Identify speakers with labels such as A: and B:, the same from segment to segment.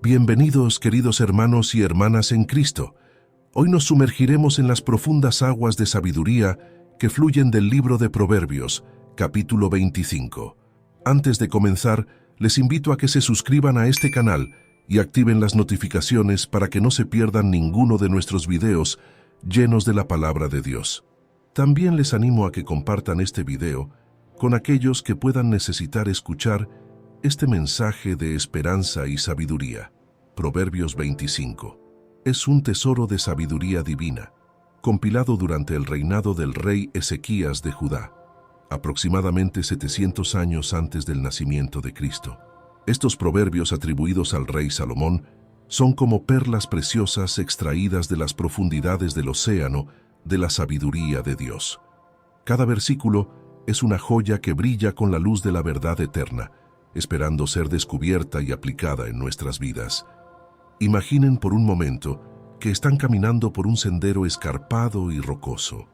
A: Bienvenidos, queridos hermanos y hermanas en Cristo. Hoy nos sumergiremos en las profundas aguas de sabiduría que fluyen del libro de Proverbios, capítulo 25. Antes de comenzar, les invito a que se suscriban a este canal y activen las notificaciones para que no se pierdan ninguno de nuestros videos llenos de la palabra de Dios. También les animo a que compartan este video con aquellos que puedan necesitar escuchar este mensaje de esperanza y sabiduría. Proverbios 25. Es un tesoro de sabiduría divina, compilado durante el reinado del rey Ezequías de Judá, aproximadamente 700 años antes del nacimiento de Cristo. Estos proverbios atribuidos al rey Salomón son como perlas preciosas extraídas de las profundidades del océano de la sabiduría de Dios. Cada versículo es una joya que brilla con la luz de la verdad eterna, esperando ser descubierta y aplicada en nuestras vidas. Imaginen por un momento que están caminando por un sendero escarpado y rocoso.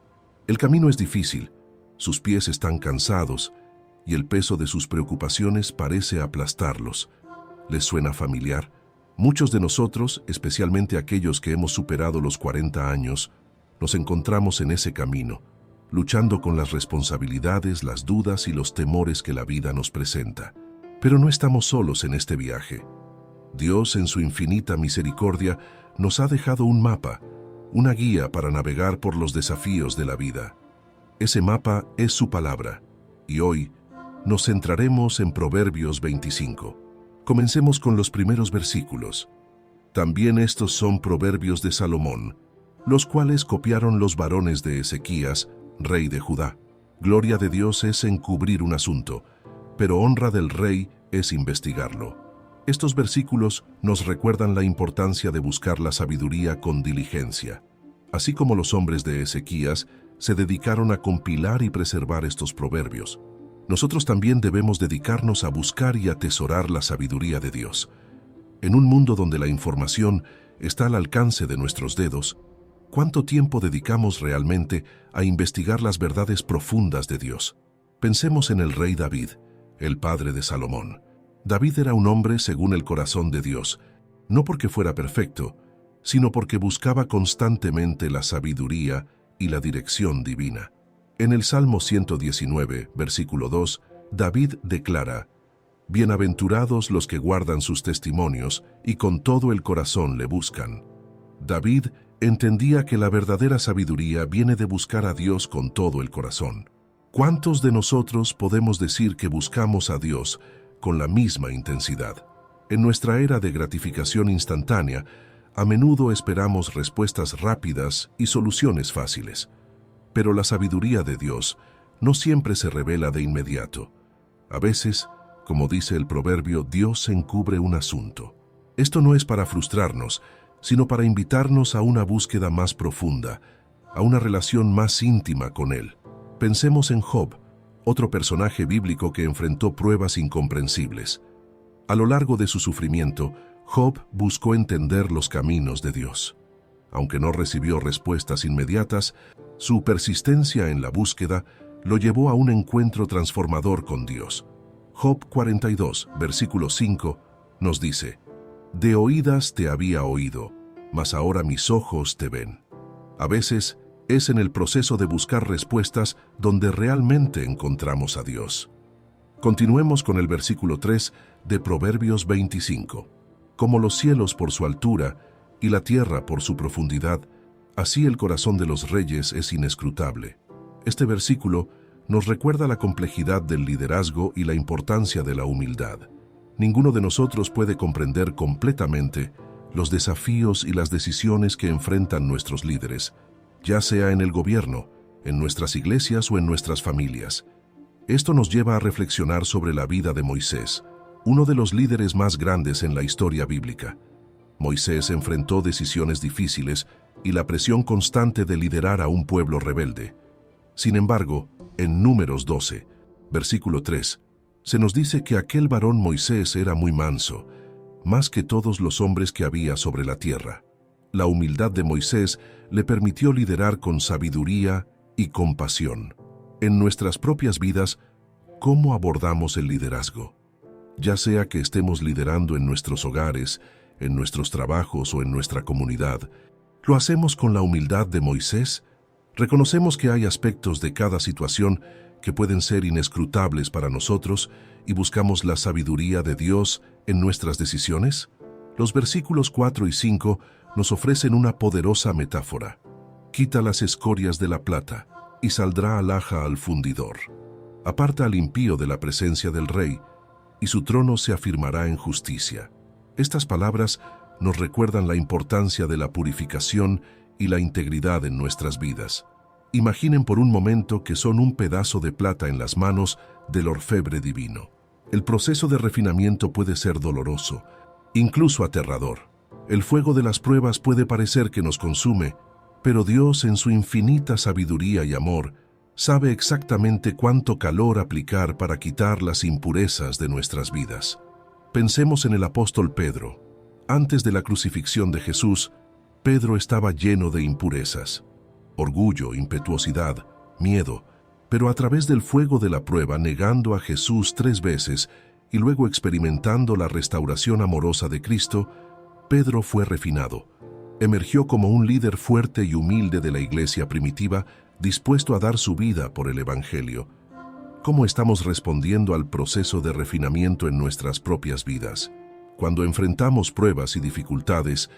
A: El camino es difícil, sus pies están cansados y el peso de sus preocupaciones parece aplastarlos. ¿Les suena familiar? Muchos de nosotros, especialmente aquellos que hemos superado los 40 años, nos encontramos en ese camino, luchando con las responsabilidades, las dudas y los temores que la vida nos presenta. Pero no estamos solos en este viaje. Dios, en su infinita misericordia, nos ha dejado un mapa, una guía para navegar por los desafíos de la vida. Ese mapa es su palabra, y hoy nos centraremos en Proverbios 25. Comencemos con los primeros versículos. También estos son proverbios de Salomón, los cuales copiaron los varones de Ezequías, rey de Judá. Gloria de Dios es encubrir un asunto, pero honra del rey es investigarlo. Estos versículos nos recuerdan la importancia de buscar la sabiduría con diligencia. Así como los hombres de Ezequías se dedicaron a compilar y preservar estos proverbios, nosotros también debemos dedicarnos a buscar y atesorar la sabiduría de Dios. En un mundo donde la información está al alcance de nuestros dedos, ¿cuánto tiempo dedicamos realmente a investigar las verdades profundas de Dios? Pensemos en el rey David, el padre de Salomón. David era un hombre según el corazón de Dios, no porque fuera perfecto, sino porque buscaba constantemente la sabiduría y la dirección divina. En el Salmo 119, versículo 2, David declara: «Bienaventurados los que guardan sus testimonios y con todo el corazón le buscan». David entendía que la verdadera sabiduría viene de buscar a Dios con todo el corazón. ¿Cuántos de nosotros podemos decir que buscamos a Dios con la misma intensidad? En nuestra era de gratificación instantánea, a menudo esperamos respuestas rápidas y soluciones fáciles. Pero la sabiduría de Dios no siempre se revela de inmediato. A veces, como dice el proverbio, Dios encubre un asunto. Esto no es para frustrarnos, sino para invitarnos a una búsqueda más profunda, a una relación más íntima con Él. Pensemos en Job, otro personaje bíblico que enfrentó pruebas incomprensibles. A lo largo de su sufrimiento, Job buscó entender los caminos de Dios. Aunque no recibió respuestas inmediatas, su persistencia en la búsqueda lo llevó a un encuentro transformador con Dios. Job 42, versículo 5, nos dice: «De oídas te había oído, mas ahora mis ojos te ven». A veces, es en el proceso de buscar respuestas donde realmente encontramos a Dios. Continuemos con el versículo 3 de Proverbios 25. «Como los cielos por su altura y la tierra por su profundidad, así el corazón de los reyes es inescrutable». Este versículo nos recuerda la complejidad del liderazgo y la importancia de la humildad. Ninguno de nosotros puede comprender completamente los desafíos y las decisiones que enfrentan nuestros líderes, ya sea en el gobierno, en nuestras iglesias o en nuestras familias. Esto nos lleva a reflexionar sobre la vida de Moisés, uno de los líderes más grandes en la historia bíblica. Moisés enfrentó decisiones difíciles y la presión constante de liderar a un pueblo rebelde. Sin embargo, en Números 12, versículo 3, se nos dice que aquel varón Moisés era muy manso, más que todos los hombres que había sobre la tierra. La humildad de Moisés le permitió liderar con sabiduría y compasión. En nuestras propias vidas, ¿cómo abordamos el liderazgo? Ya sea que estemos liderando en nuestros hogares, en nuestros trabajos o en nuestra comunidad, ¿lo hacemos con la humildad de Moisés? ¿Reconocemos que hay aspectos de cada situación que pueden ser inescrutables para nosotros y buscamos la sabiduría de Dios en nuestras decisiones? Los versículos 4 y 5 nos ofrecen una poderosa metáfora. Quita las escorias de la plata y saldrá alhaja al fundidor. Aparta al impío de la presencia del rey y su trono se afirmará en justicia. Estas palabras nos recuerdan la importancia de la purificación y la integridad en nuestras vidas. Imaginen por un momento que son un pedazo de plata en las manos del orfebre divino. El proceso de refinamiento puede ser doloroso, incluso aterrador. El fuego de las pruebas puede parecer que nos consume, pero Dios, en su infinita sabiduría y amor, sabe exactamente cuánto calor aplicar para quitar las impurezas de nuestras vidas. Pensemos en el apóstol Pedro. Antes de la crucifixión de Jesús, Pedro estaba lleno de impurezas, orgullo, impetuosidad, miedo, pero a través del fuego de la prueba, negando a Jesús 3 veces y luego experimentando la restauración amorosa de Cristo, Pedro fue refinado. Emergió como un líder fuerte y humilde de la iglesia primitiva, dispuesto a dar su vida por el Evangelio. ¿Cómo estamos respondiendo al proceso de refinamiento en nuestras propias vidas? Cuando enfrentamos pruebas y dificultades,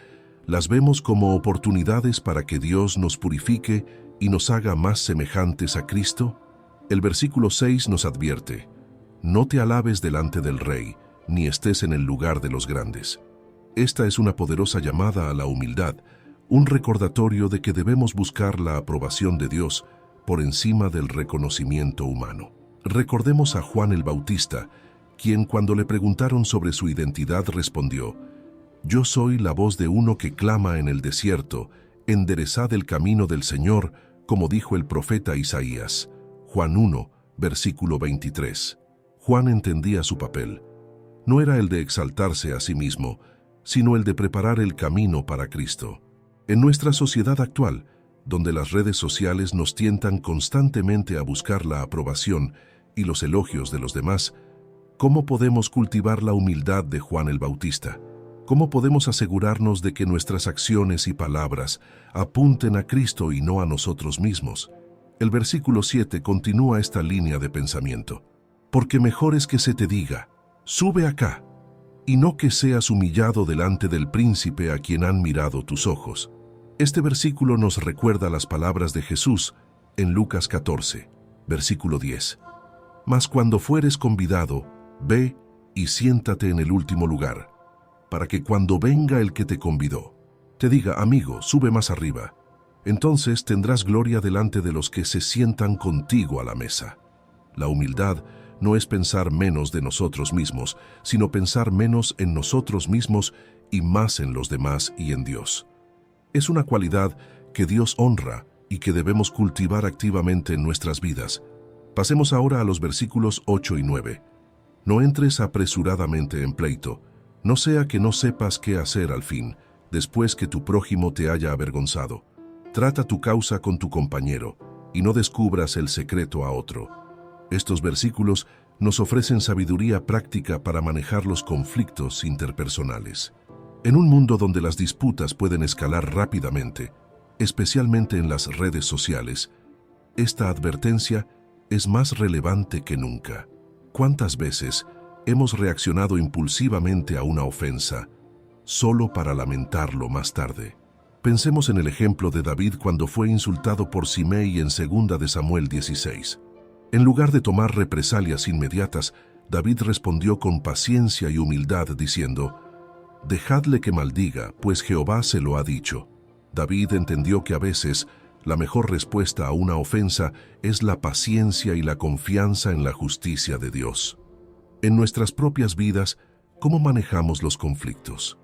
A: las vemos como oportunidades para que Dios nos purifique y nos haga más semejantes a Cristo. El versículo 6 nos advierte: no te alabes delante del Rey, ni estés en el lugar de los grandes. Esta es una poderosa llamada a la humildad, un recordatorio de que debemos buscar la aprobación de Dios por encima del reconocimiento humano. Recordemos a Juan el Bautista, quien cuando le preguntaron sobre su identidad respondió: yo soy la voz de uno que clama en el desierto, enderezad el camino del Señor, como dijo el profeta Isaías. Juan 1, versículo 23. Juan entendía su papel. No era el de exaltarse a sí mismo, sino el de preparar el camino para Cristo. En nuestra sociedad actual, donde las redes sociales nos tientan constantemente a buscar la aprobación y los elogios de los demás, ¿cómo podemos cultivar la humildad de Juan el Bautista? ¿Cómo podemos asegurarnos de que nuestras acciones y palabras apunten a Cristo y no a nosotros mismos? El versículo 7 continúa esta línea de pensamiento. Porque mejor es que se te diga, sube acá, y no que seas humillado delante del príncipe a quien han mirado tus ojos. Este versículo nos recuerda las palabras de Jesús en Lucas 14, versículo 10. Mas cuando fueres convidado, ve y siéntate en el último lugar, para que cuando venga el que te convidó, te diga, amigo, sube más arriba. Entonces tendrás gloria delante de los que se sientan contigo a la mesa. La humildad no es pensar menos de nosotros mismos, sino pensar menos en nosotros mismos y más en los demás y en Dios. Es una cualidad que Dios honra y que debemos cultivar activamente en nuestras vidas. Pasemos ahora a los versículos 8 y 9. No entres apresuradamente en pleito, no sea que no sepas qué hacer al fin, después que tu prójimo te haya avergonzado. Trata tu causa con tu compañero, y no descubras el secreto a otro. Estos versículos nos ofrecen sabiduría práctica para manejar los conflictos interpersonales. En un mundo donde las disputas pueden escalar rápidamente, especialmente en las redes sociales, esta advertencia es más relevante que nunca. ¿Cuántas veces hemos reaccionado impulsivamente a una ofensa solo para lamentarlo más tarde? Pensemos en el ejemplo de David cuando fue insultado por Simei en 2 de Samuel 16. En lugar de tomar represalias inmediatas, David respondió con paciencia y humildad diciendo: dejadle que maldiga, pues Jehová se lo ha dicho. David entendió que a veces la mejor respuesta a una ofensa es la paciencia y la confianza en la justicia de Dios. En nuestras propias vidas, ¿cómo manejamos los conflictos?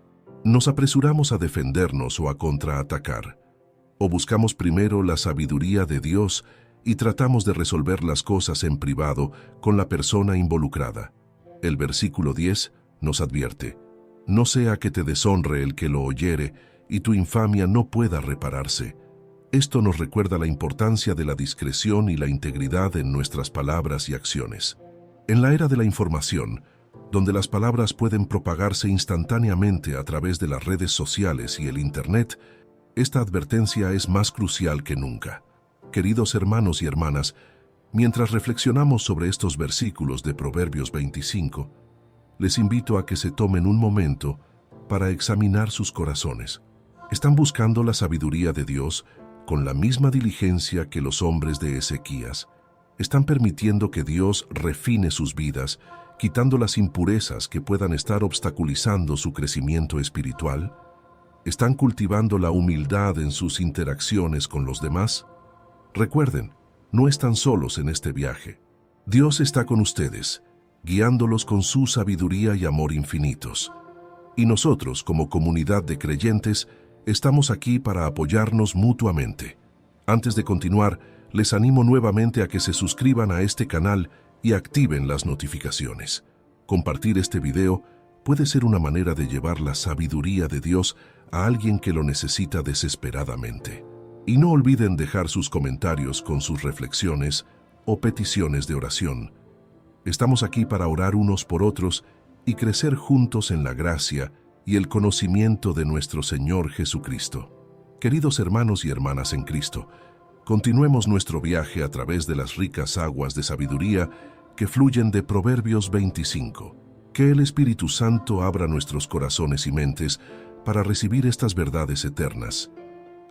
A: ¿Nos apresuramos a defendernos o a contraatacar? ¿O buscamos primero la sabiduría de Dios y tratamos de resolver las cosas en privado con la persona involucrada? El versículo 10 nos advierte: no sea que te deshonre el que lo oyere y tu infamia no pueda repararse. Esto nos recuerda la importancia de la discreción y la integridad en nuestras palabras y acciones. En la era de la información, donde las palabras pueden propagarse instantáneamente a través de las redes sociales y el Internet, esta advertencia es más crucial que nunca. Queridos hermanos y hermanas, mientras reflexionamos sobre estos versículos de Proverbios 25, les invito a que se tomen un momento para examinar sus corazones. ¿Están buscando la sabiduría de Dios con la misma diligencia que los hombres de Ezequías? ¿Están permitiendo que Dios refine sus vidas, quitando las impurezas que puedan estar obstaculizando su crecimiento espiritual? ¿Están cultivando la humildad en sus interacciones con los demás? Recuerden, no están solos en este viaje. Dios está con ustedes, guiándolos con su sabiduría y amor infinitos. Y nosotros, como comunidad de creyentes, estamos aquí para apoyarnos mutuamente. Antes de continuar, les animo nuevamente a que se suscriban a este canal y activen las notificaciones. Compartir este video puede ser una manera de llevar la sabiduría de Dios a alguien que lo necesita desesperadamente. Y no olviden dejar sus comentarios con sus reflexiones o peticiones de oración. Estamos aquí para orar unos por otros y crecer juntos en la gracia y el conocimiento de nuestro Señor Jesucristo. Queridos hermanos y hermanas en Cristo, continuemos nuestro viaje a través de las ricas aguas de sabiduría que fluyen de Proverbios 25. Que el Espíritu Santo abra nuestros corazones y mentes para recibir estas verdades eternas.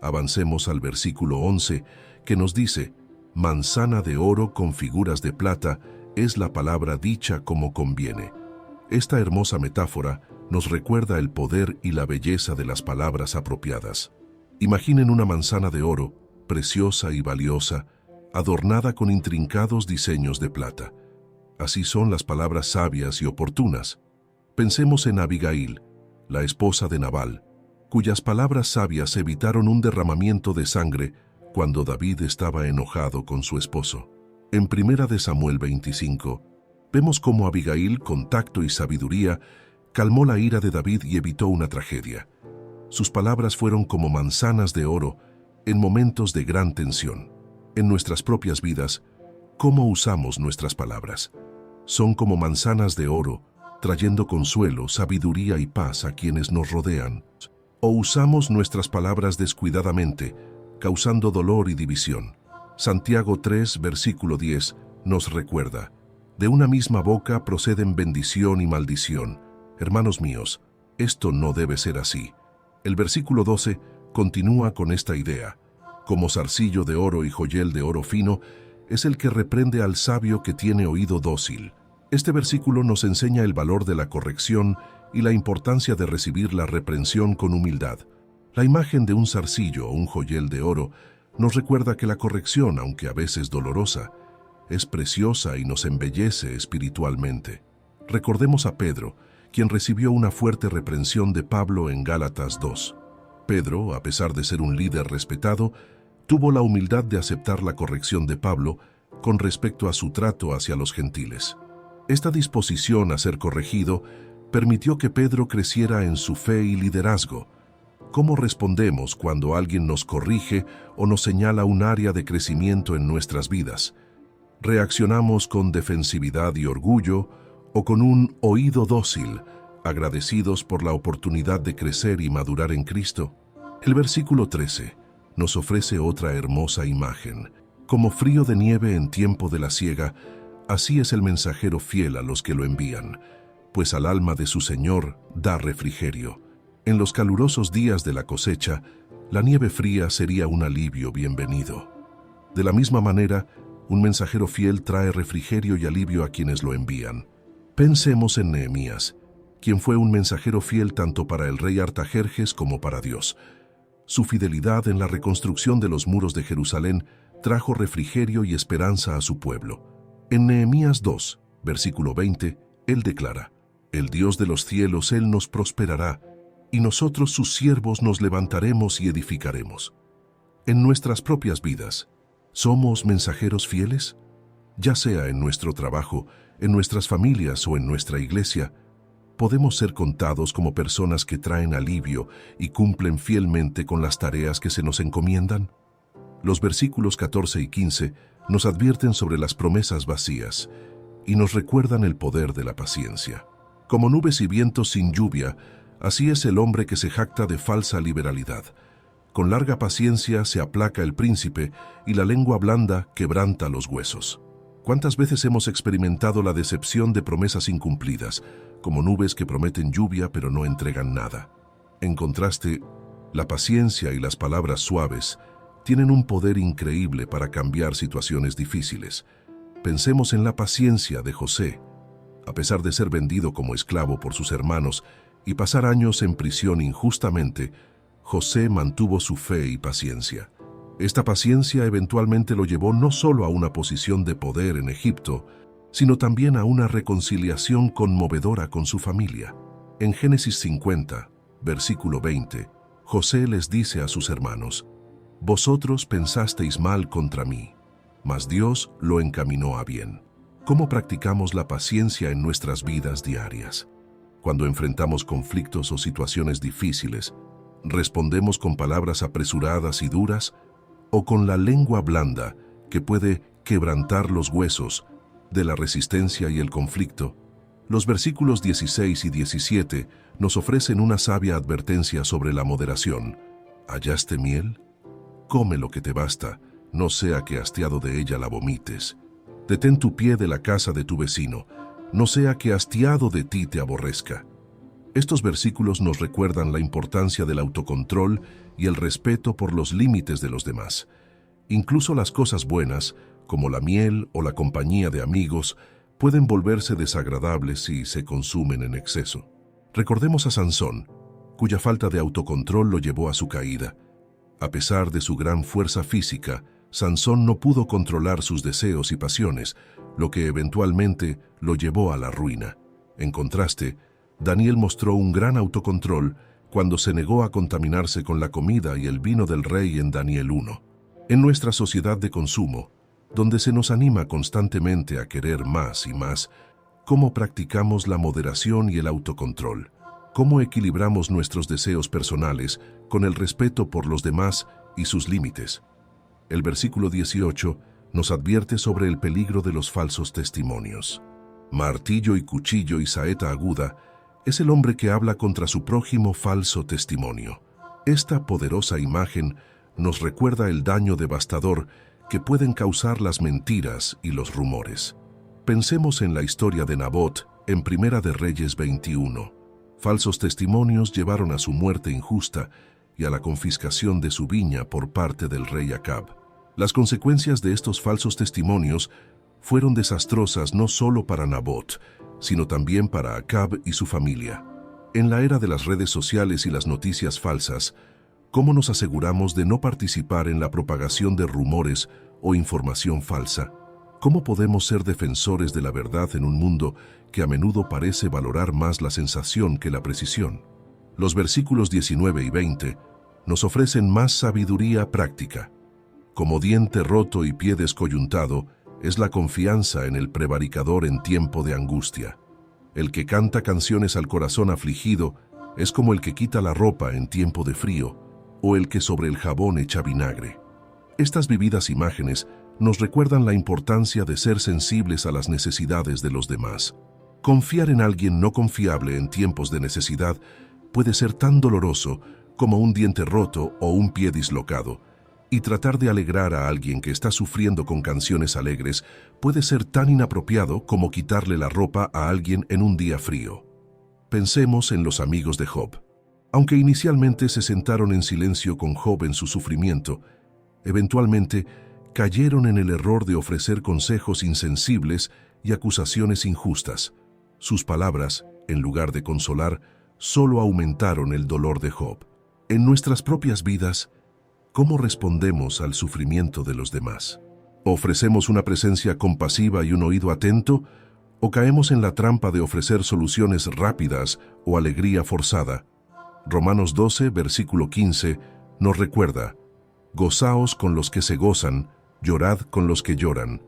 A: Avancemos al versículo 11, que nos dice: manzana de oro con figuras de plata es la palabra dicha como conviene. Esta hermosa metáfora nos recuerda el poder y la belleza de las palabras apropiadas. Imaginen una manzana de oro, preciosa y valiosa, adornada con intrincados diseños de plata. Así son las palabras sabias y oportunas. Pensemos en Abigail, la esposa de Nabal, cuyas palabras sabias evitaron un derramamiento de sangre cuando David estaba enojado con su esposo. En 1 Samuel 25, vemos cómo Abigail, con tacto y sabiduría, calmó la ira de David y evitó una tragedia. Sus palabras fueron como manzanas de oro en momentos de gran tensión. En nuestras propias vidas, ¿cómo usamos nuestras palabras? Son como manzanas de oro, trayendo consuelo, sabiduría y paz a quienes nos rodean. ¿O usamos nuestras palabras descuidadamente, causando dolor y división? Santiago 3, versículo 10, nos recuerda: de una misma boca proceden bendición y maldición. Hermanos míos, esto no debe ser así. El versículo 12 continúa con esta idea: como zarcillo de oro y joyel de oro fino, es el que reprende al sabio que tiene oído dócil. Este versículo nos enseña el valor de la corrección y la importancia de recibir la reprensión con humildad. La imagen de un zarcillo o un joyel de oro nos recuerda que la corrección, aunque a veces dolorosa, es preciosa y nos embellece espiritualmente. Recordemos a Pedro, quien recibió una fuerte reprensión de Pablo en Gálatas 2. Pedro, a pesar de ser un líder respetado, tuvo la humildad de aceptar la corrección de Pablo con respecto a su trato hacia los gentiles. Esta disposición a ser corregido permitió que Pedro creciera en su fe y liderazgo. ¿Cómo respondemos cuando alguien nos corrige o nos señala un área de crecimiento en nuestras vidas? ¿Reaccionamos con defensividad y orgullo o con un oído dócil, agradecidos por la oportunidad de crecer y madurar en Cristo? El versículo 13 nos ofrece otra hermosa imagen. Como frío de nieve en tiempo de la siega, así es el mensajero fiel a los que lo envían, pues al alma de su Señor da refrigerio. En los calurosos días de la cosecha, la nieve fría sería un alivio bienvenido. De la misma manera, un mensajero fiel trae refrigerio y alivio a quienes lo envían. Pensemos en Nehemías, quien fue un mensajero fiel tanto para el rey Artajerjes como para Dios. Su fidelidad en la reconstrucción de los muros de Jerusalén trajo refrigerio y esperanza a su pueblo. En Nehemías 2, versículo 20, él declara: el Dios de los cielos, Él nos prosperará, y nosotros sus siervos nos levantaremos y edificaremos. En nuestras propias vidas, ¿somos mensajeros fieles? Ya sea en nuestro trabajo, en nuestras familias o en nuestra iglesia, ¿podemos ser contados como personas que traen alivio y cumplen fielmente con las tareas que se nos encomiendan? Los versículos 14 y 15 nos advierten sobre las promesas vacías y nos recuerdan el poder de la paciencia. Como nubes y vientos sin lluvia, así es el hombre que se jacta de falsa liberalidad. Con larga paciencia se aplaca el príncipe y la lengua blanda quebranta los huesos. ¿Cuántas veces hemos experimentado la decepción de promesas incumplidas, como nubes que prometen lluvia pero no entregan nada? En contraste, la paciencia y las palabras suaves tienen un poder increíble para cambiar situaciones difíciles. Pensemos en la paciencia de José. A pesar de ser vendido como esclavo por sus hermanos y pasar años en prisión injustamente, José mantuvo su fe y paciencia. Esta paciencia eventualmente lo llevó no solo a una posición de poder en Egipto, sino también a una reconciliación conmovedora con su familia. En Génesis 50, versículo 20, José les dice a sus hermanos: «Vosotros pensasteis mal contra mí, mas Dios lo encaminó a bien». ¿Cómo practicamos la paciencia en nuestras vidas diarias? Cuando enfrentamos conflictos o situaciones difíciles, ¿respondemos con palabras apresuradas y duras o con la lengua blanda que puede quebrantar los huesos de la resistencia y el conflicto? Los versículos 16 y 17 nos ofrecen una sabia advertencia sobre la moderación. ¿Hallaste miel? Come lo que te basta, no sea que hastiado de ella la vomites. Detén tu pie de la casa de tu vecino, no sea que hastiado de ti te aborrezca. Estos versículos nos recuerdan la importancia del autocontrol y el respeto por los límites de los demás. Incluso las cosas buenas, como la miel o la compañía de amigos, pueden volverse desagradables si se consumen en exceso. Recordemos a Sansón, cuya falta de autocontrol lo llevó a su caída. A pesar de su gran fuerza física, Sansón no pudo controlar sus deseos y pasiones, lo que eventualmente lo llevó a la ruina. En contraste, Daniel mostró un gran autocontrol cuando se negó a contaminarse con la comida y el vino del rey en Daniel 1. En nuestra sociedad de consumo, donde se nos anima constantemente a querer más y más, ¿cómo practicamos la moderación y el autocontrol? ¿Cómo equilibramos nuestros deseos personales con el respeto por los demás y sus límites? El versículo 18 nos advierte sobre el peligro de los falsos testimonios. Martillo y cuchillo y saeta aguda es el hombre que habla contra su prójimo falso testimonio. Esta poderosa imagen nos recuerda el daño devastador que pueden causar las mentiras y los rumores. Pensemos en la historia de Nabot en Primera de Reyes 21. Falsos testimonios llevaron a su muerte injusta y a la confiscación de su viña por parte del rey Acab. Las consecuencias de estos falsos testimonios fueron desastrosas no solo para Nabot, sino también para Acab y su familia. En la era de las redes sociales y las noticias falsas, ¿cómo nos aseguramos de no participar en la propagación de rumores o información falsa? ¿Cómo podemos ser defensores de la verdad en un mundo que a menudo parece valorar más la sensación que la precisión? Los versículos 19 y 20 nos ofrecen más sabiduría práctica. Como diente roto y pie descoyuntado es la confianza en el prevaricador en tiempo de angustia. El que canta canciones al corazón afligido es como el que quita la ropa en tiempo de frío o el que sobre el jabón echa vinagre. Estas vividas imágenes nos recuerdan la importancia de ser sensibles a las necesidades de los demás. Confiar en alguien no confiable en tiempos de necesidad puede ser tan doloroso como un diente roto o un pie dislocado, y tratar de alegrar a alguien que está sufriendo con canciones alegres puede ser tan inapropiado como quitarle la ropa a alguien en un día frío. Pensemos en los amigos de Job. Aunque inicialmente se sentaron en silencio con Job en su sufrimiento, eventualmente cayeron en el error de ofrecer consejos insensibles y acusaciones injustas. Sus palabras, en lugar de consolar, solo aumentaron el dolor de Job. En nuestras propias vidas, ¿cómo respondemos al sufrimiento de los demás? ¿Ofrecemos una presencia compasiva y un oído atento? ¿O caemos en la trampa de ofrecer soluciones rápidas o alegría forzada? Romanos 12, versículo 15, nos recuerda: «Gozaos con los que se gozan, llorad con los que lloran».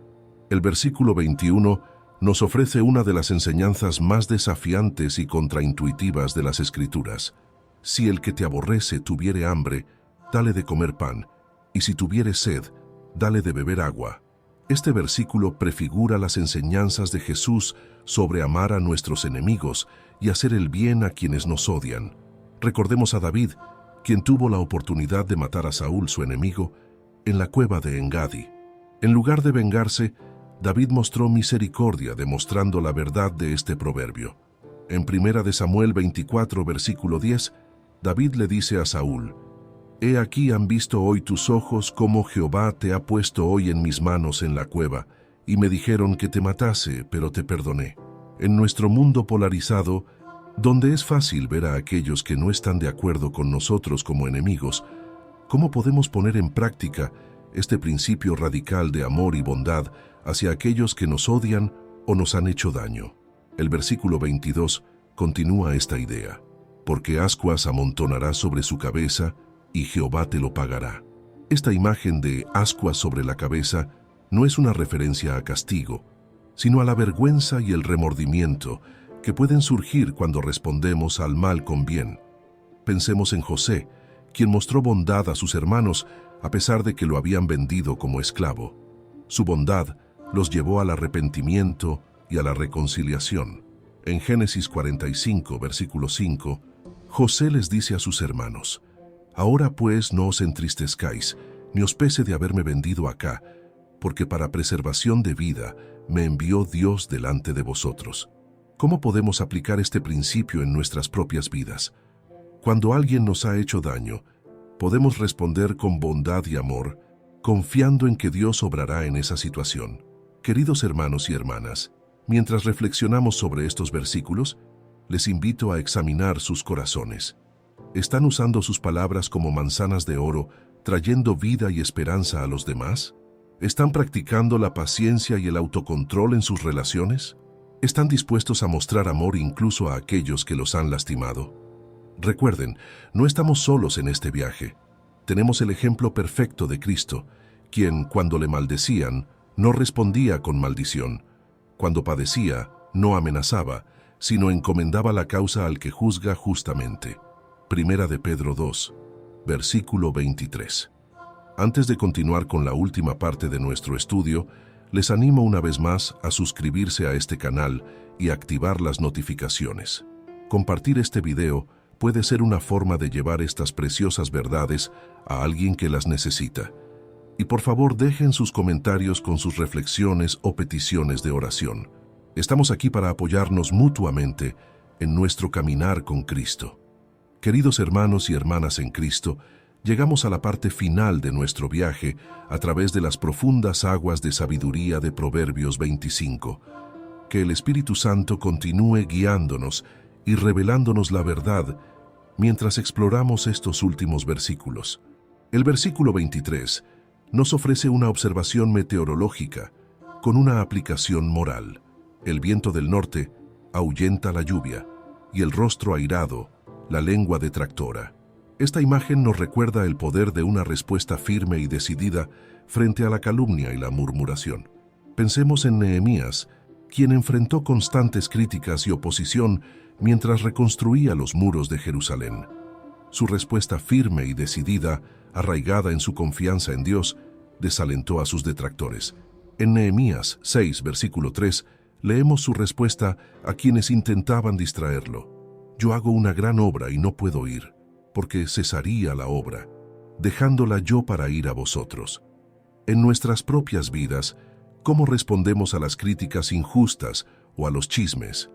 A: El versículo 21 nos ofrece una de las enseñanzas más desafiantes y contraintuitivas de las Escrituras. Si el que te aborrece tuviere hambre, dale de comer pan, y si tuviere sed, dale de beber agua. Este versículo prefigura las enseñanzas de Jesús sobre amar a nuestros enemigos y hacer el bien a quienes nos odian. Recordemos a David, quien tuvo la oportunidad de matar a Saúl, su enemigo, en la cueva de Engadi. En lugar de vengarse, David mostró misericordia, demostrando la verdad de este proverbio. En 1 Samuel 24, versículo 10, David le dice a Saúl: «He aquí han visto hoy tus ojos cómo Jehová te ha puesto hoy en mis manos en la cueva, y me dijeron que te matase, pero te perdoné». En nuestro mundo polarizado, donde es fácil ver a aquellos que no están de acuerdo con nosotros como enemigos, ¿cómo podemos poner en práctica este principio radical de amor y bondad hacia aquellos que nos odian o nos han hecho daño? El versículo 22 continúa esta idea: «Porque ascuas amontonarás sobre su cabeza, y Jehová te lo pagará». Esta imagen de ascuas sobre la cabeza no es una referencia a castigo, sino a la vergüenza y el remordimiento que pueden surgir cuando respondemos al mal con bien. Pensemos en José, quien mostró bondad a sus hermanos a pesar de que lo habían vendido como esclavo. Su bondad los llevó al arrepentimiento y a la reconciliación. En Génesis 45, versículo 5, José les dice a sus hermanos: «Ahora pues no os entristezcáis, ni os pese de haberme vendido acá, porque para preservación de vida me envió Dios delante de vosotros». ¿Cómo podemos aplicar este principio en nuestras propias vidas? Cuando alguien nos ha hecho daño, podemos responder con bondad y amor, confiando en que Dios obrará en esa situación. Queridos hermanos y hermanas, mientras reflexionamos sobre estos versículos, les invito a examinar sus corazones. ¿Están usando sus palabras como manzanas de oro, trayendo vida y esperanza a los demás? ¿Están practicando la paciencia y el autocontrol en sus relaciones? ¿Están dispuestos a mostrar amor incluso a aquellos que los han lastimado? Recuerden, no estamos solos en este viaje. Tenemos el ejemplo perfecto de Cristo, quien, cuando le maldecían, no respondía con maldición. Cuando padecía, no amenazaba, sino encomendaba la causa al que juzga justamente. Primera de Pedro 2, versículo 23. Antes de continuar con la última parte de nuestro estudio, les animo una vez más a suscribirse a este canal y activar las notificaciones. Compartir este video puede ser una forma de llevar estas preciosas verdades a alguien que las necesita. Y por favor dejen sus comentarios con sus reflexiones o peticiones de oración. Estamos aquí para apoyarnos mutuamente en nuestro caminar con Cristo. Queridos hermanos y hermanas en Cristo, llegamos a la parte final de nuestro viaje a través de las profundas aguas de sabiduría de Proverbios 25. Que el Espíritu Santo continúe guiándonos y revelándonos la verdad mientras exploramos estos últimos versículos. El versículo 23 nos ofrece una observación meteorológica con una aplicación moral. El viento del norte ahuyenta la lluvia y el rostro airado, la lengua detractora. Esta imagen nos recuerda el poder de una respuesta firme y decidida frente a la calumnia y la murmuración. Pensemos en Nehemías, quien enfrentó constantes críticas y oposición mientras reconstruía los muros de Jerusalén. Su respuesta firme y decidida, arraigada en su confianza en Dios, desalentó a sus detractores. En Nehemías 6, versículo 3, leemos su respuesta a quienes intentaban distraerlo: «Yo hago una gran obra y no puedo ir, porque cesaría la obra, dejándola yo para ir a vosotros». En nuestras propias vidas, ¿cómo respondemos a las críticas injustas o a los chismes?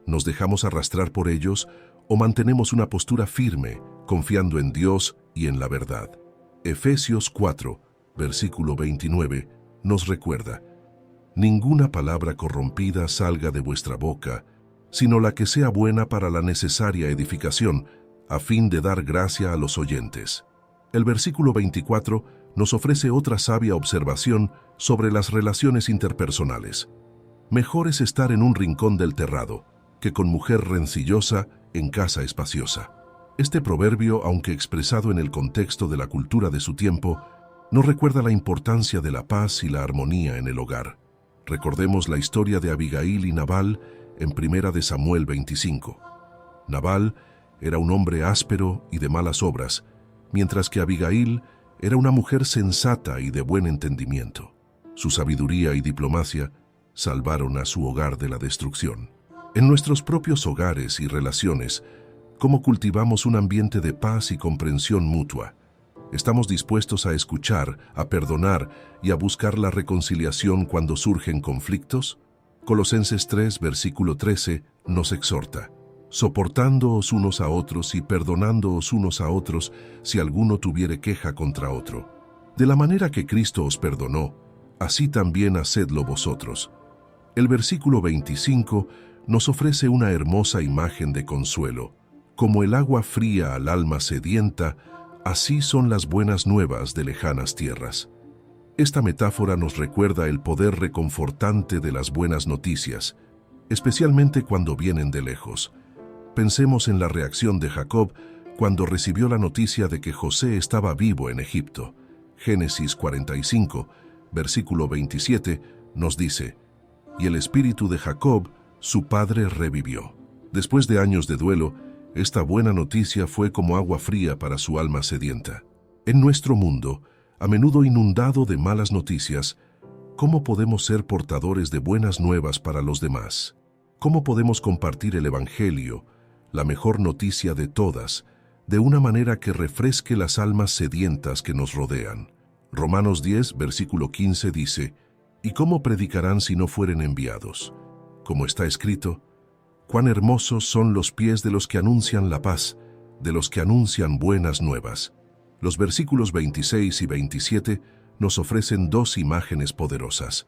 A: ¿Nos dejamos arrastrar por ellos o mantenemos una postura firme, confiando en Dios y en la verdad? Efesios 4, versículo 29, nos recuerda: «Ninguna palabra corrompida salga de vuestra boca, sino la que sea buena para la necesaria edificación, a fin de dar gracia a los oyentes». El versículo 24 nos ofrece otra sabia observación sobre las relaciones interpersonales. Mejor es estar en un rincón del terrado que con mujer rencillosa en casa espaciosa. Este proverbio, aunque expresado en el contexto de la cultura de su tiempo, nos recuerda la importancia de la paz y la armonía en el hogar. Recordemos la historia de Abigail y Nabal en 1 Samuel 25. Nabal era un hombre áspero y de malas obras, mientras que Abigail era una mujer sensata y de buen entendimiento. Su sabiduría y diplomacia salvaron a su hogar de la destrucción. En nuestros propios hogares y relaciones, ¿cómo cultivamos un ambiente de paz y comprensión mutua? ¿Estamos dispuestos a escuchar, a perdonar y a buscar la reconciliación cuando surgen conflictos? Colosenses 3, versículo 13, nos exhorta: soportándoos unos a otros y perdonándoos unos a otros si alguno tuviere queja contra otro. De la manera que Cristo os perdonó, así también hacedlo vosotros. El versículo 25 nos ofrece una hermosa imagen de consuelo. Como el agua fría al alma sedienta, así son las buenas nuevas de lejanas tierras. Esta metáfora nos recuerda el poder reconfortante de las buenas noticias, especialmente cuando vienen de lejos. Pensemos en la reacción de Jacob cuando recibió la noticia de que José estaba vivo en Egipto. Génesis 45, versículo 27, nos dice: y el espíritu de Jacob, su padre, revivió. Después de años de duelo, esta buena noticia fue como agua fría para su alma sedienta. En nuestro mundo, a menudo inundado de malas noticias, ¿cómo podemos ser portadores de buenas nuevas para los demás? ¿Cómo podemos compartir el Evangelio, la mejor noticia de todas, de una manera que refresque las almas sedientas que nos rodean? Romanos 10, versículo 15 dice: ¿y cómo predicarán si no fueren enviados? Como está escrito: cuán hermosos son los pies de los que anuncian la paz, de los que anuncian buenas nuevas. Los versículos 26 y 27 nos ofrecen dos imágenes poderosas.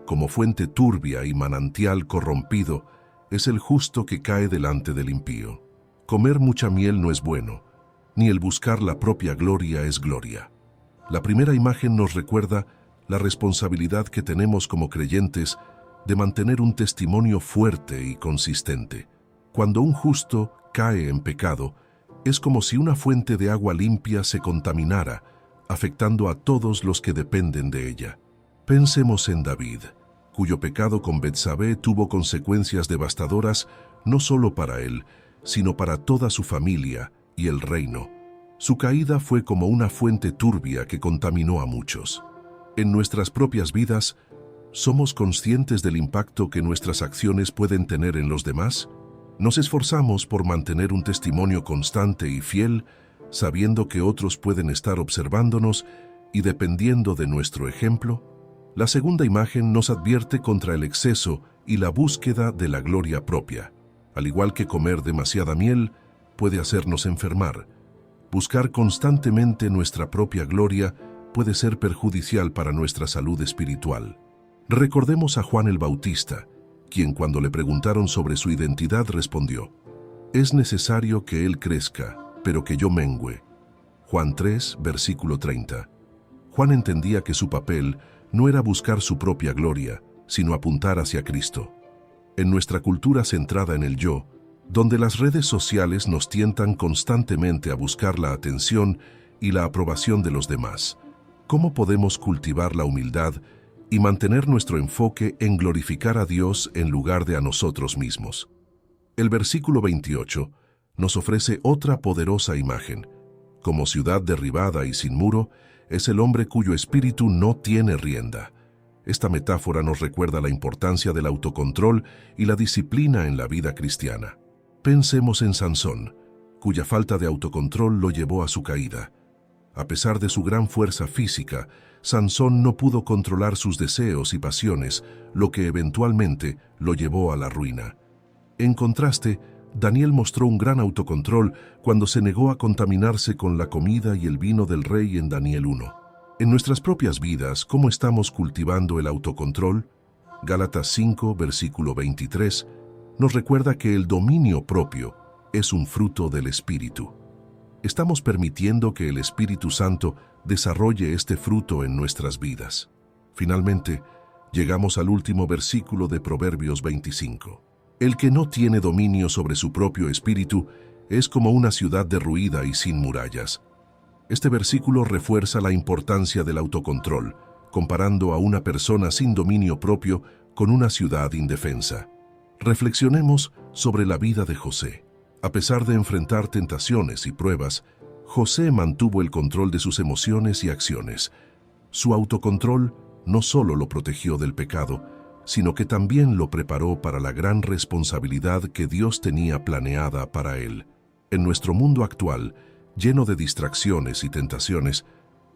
A: Como fuente turbia y manantial corrompido, es el justo que cae delante del impío. Comer mucha miel no es bueno, ni el buscar la propia gloria es gloria. La primera imagen nos recuerda la responsabilidad que tenemos como creyentes de mantener un testimonio fuerte y consistente. Cuando un justo cae en pecado, es como si una fuente de agua limpia se contaminara, afectando a todos los que dependen de ella. Pensemos en David, cuyo pecado con Betsabé tuvo consecuencias devastadoras no solo para él, sino para toda su familia y el reino. Su caída fue como una fuente turbia que contaminó a muchos. En nuestras propias vidas, ¿somos conscientes del impacto que nuestras acciones pueden tener en los demás? ¿Nos esforzamos por mantener un testimonio constante y fiel, sabiendo que otros pueden estar observándonos y dependiendo de nuestro ejemplo? La segunda imagen nos advierte contra el exceso y la búsqueda de la gloria propia. Al igual que comer demasiada miel puede hacernos enfermar, buscar constantemente nuestra propia gloria puede ser perjudicial para nuestra salud espiritual. Recordemos a Juan el Bautista, quien cuando le preguntaron sobre su identidad respondió: es necesario que él crezca, pero que yo mengüe. Juan 3, versículo 30. Juan entendía que su papel no era buscar su propia gloria, sino apuntar hacia Cristo. En nuestra cultura centrada en el yo, donde las redes sociales nos tientan constantemente a buscar la atención y la aprobación de los demás, ¿cómo podemos cultivar la humildad y mantener nuestro enfoque en glorificar a Dios en lugar de a nosotros mismos? El versículo 28 nos ofrece otra poderosa imagen. Como ciudad derribada y sin muro, es el hombre cuyo espíritu no tiene rienda. Esta metáfora nos recuerda la importancia del autocontrol y la disciplina en la vida cristiana. Pensemos en Sansón, cuya falta de autocontrol lo llevó a su caída. A pesar de su gran fuerza física, Sansón no pudo controlar sus deseos y pasiones, lo que eventualmente lo llevó a la ruina. En contraste, Daniel mostró un gran autocontrol cuando se negó a contaminarse con la comida y el vino del rey en Daniel 1. En nuestras propias vidas, ¿cómo estamos cultivando el autocontrol? Gálatas 5, versículo 23, nos recuerda que el dominio propio es un fruto del Espíritu. ¿Estamos permitiendo que el Espíritu Santo desarrolle este fruto en nuestras vidas? Finalmente, llegamos al último versículo de Proverbios 25. El que no tiene dominio sobre su propio espíritu es como una ciudad derruida y sin murallas. Este versículo refuerza la importancia del autocontrol, comparando a una persona sin dominio propio con una ciudad indefensa. Reflexionemos sobre la vida de José. A pesar de enfrentar tentaciones y pruebas, José mantuvo el control de sus emociones y acciones. Su autocontrol no solo lo protegió del pecado, sino que también lo preparó para la gran responsabilidad que Dios tenía planeada para él. En nuestro mundo actual, lleno de distracciones y tentaciones,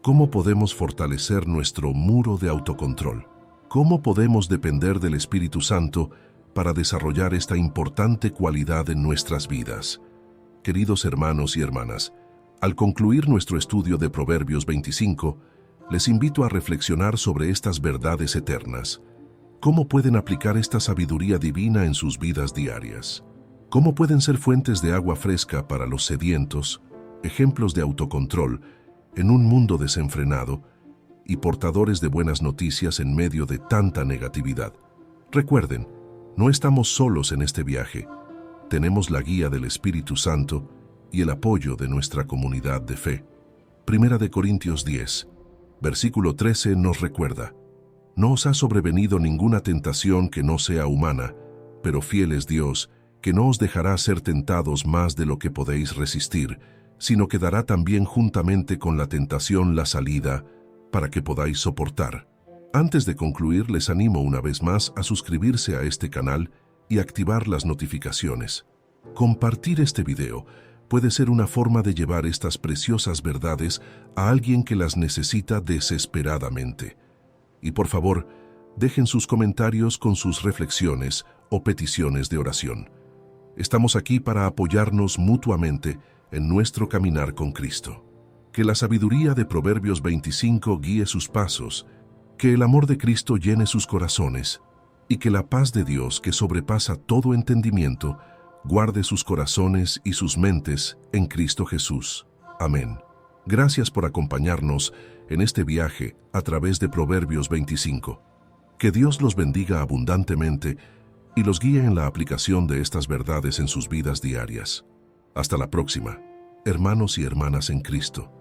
A: ¿cómo podemos fortalecer nuestro muro de autocontrol? ¿Cómo podemos depender del Espíritu Santo para desarrollar esta importante cualidad en nuestras vidas? Queridos hermanos y hermanas, al concluir nuestro estudio de Proverbios 25, les invito a reflexionar sobre estas verdades eternas. ¿Cómo pueden aplicar esta sabiduría divina en sus vidas diarias? ¿Cómo pueden ser fuentes de agua fresca para los sedientos, ejemplos de autocontrol en un mundo desenfrenado y portadores de buenas noticias en medio de tanta negatividad? Recuerden, no estamos solos en este viaje. Tenemos la guía del Espíritu Santo y el apoyo de nuestra comunidad de fe. Primera de Corintios 10, versículo 13 nos recuerda: no os ha sobrevenido ninguna tentación que no sea humana, pero fiel es Dios, que no os dejará ser tentados más de lo que podéis resistir, sino que dará también juntamente con la tentación la salida, para que podáis soportar. Antes de concluir, les animo una vez más a suscribirse a este canal y activar las notificaciones. Compartir este video puede ser una forma de llevar estas preciosas verdades a alguien que las necesita desesperadamente. Y por favor, dejen sus comentarios con sus reflexiones o peticiones de oración. Estamos aquí para apoyarnos mutuamente en nuestro caminar con Cristo. Que la sabiduría de Proverbios 25 guíe sus pasos, que el amor de Cristo llene sus corazones, y que la paz de Dios, que sobrepasa todo entendimiento, guarde sus corazones y sus mentes en Cristo Jesús. Amén. Gracias por acompañarnos en este viaje a través de Proverbios 25. Que Dios los bendiga abundantemente y los guíe en la aplicación de estas verdades en sus vidas diarias. Hasta la próxima, hermanos y hermanas en Cristo.